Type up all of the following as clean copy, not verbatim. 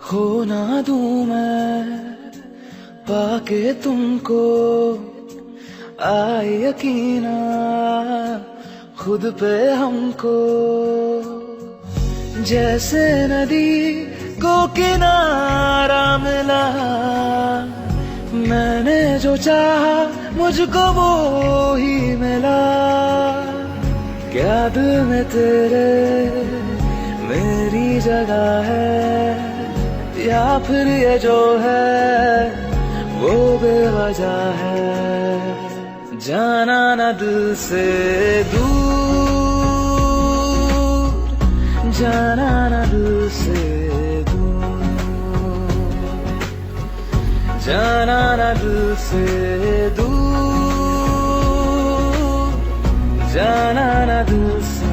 खो ना दूं मैं पाके तुमको, आए यकीना खुद पे हमको। जैसे नदी को किनारा मिला, मैंने जो चाहा मुझको वो ही मिला। क्या दिल में तेरे मेरी जगह है, या फिर ये जो है वो बेवजह है। जाना न दिल से दूर, जाना न दिल से दूर, जाना न दिल से दूर, जाना न दिल से।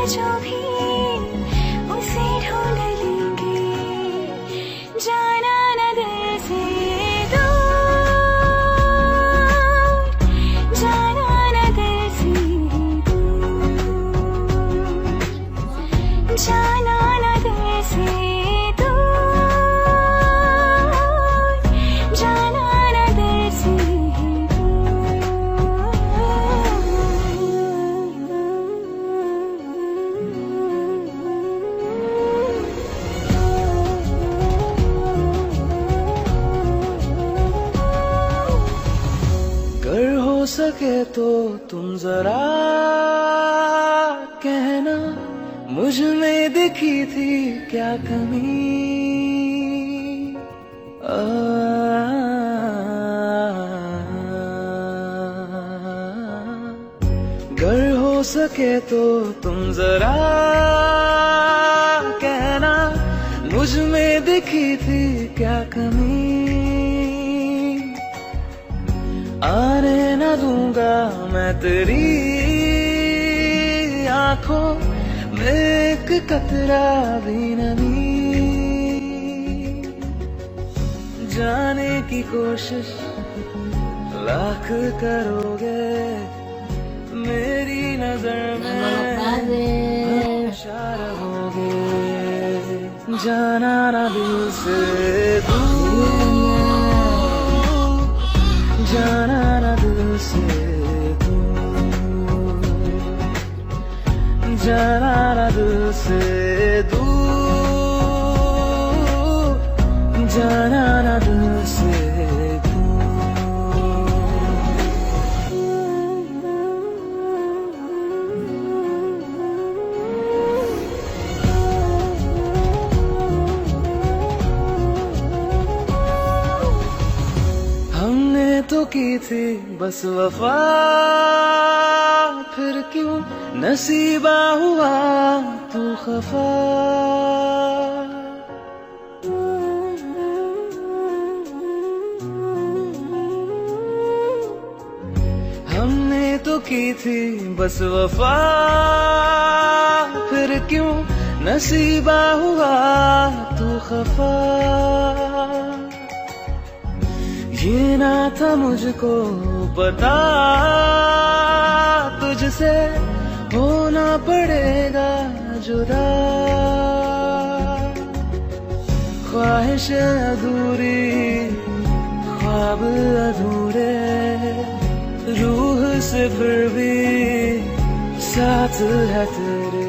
जो भी उसे ढूंढ लेंगे, जाना न दिल से दूर, जाना न दिल से दूर, जाना न दिल से दूर, जाना न दिल से हो सके तो तुम जरा कहना, मुझ में दिखी थी क्या कमी। अगर हो सके तो तुम जरा कहना, मुझ में दिखी थी क्या कमी। आने न दूंगा मैं तेरी आंखों में एक कतरा भी नमी। जाने की कोशिश लाख करोगे, मेरी नजर में हमेशा रहोगे। जाना न दिल से दूर, जाना न दिल से दूर, जाना न दिल से दूर, जाना न दिल से तो की थी बस वफा, फिर क्यों नसीबा हुआ तू खफा। हमने तो की थी बस वफा, फिर क्यों नसीबा हुआ तू खफा। ये ना था मुझको पता, तुझसे होना पड़ेगा जुदा। ख्वाहिश अधूरी, ख्वाब अधूरे, रूह से फिर भी साथ है तेरे।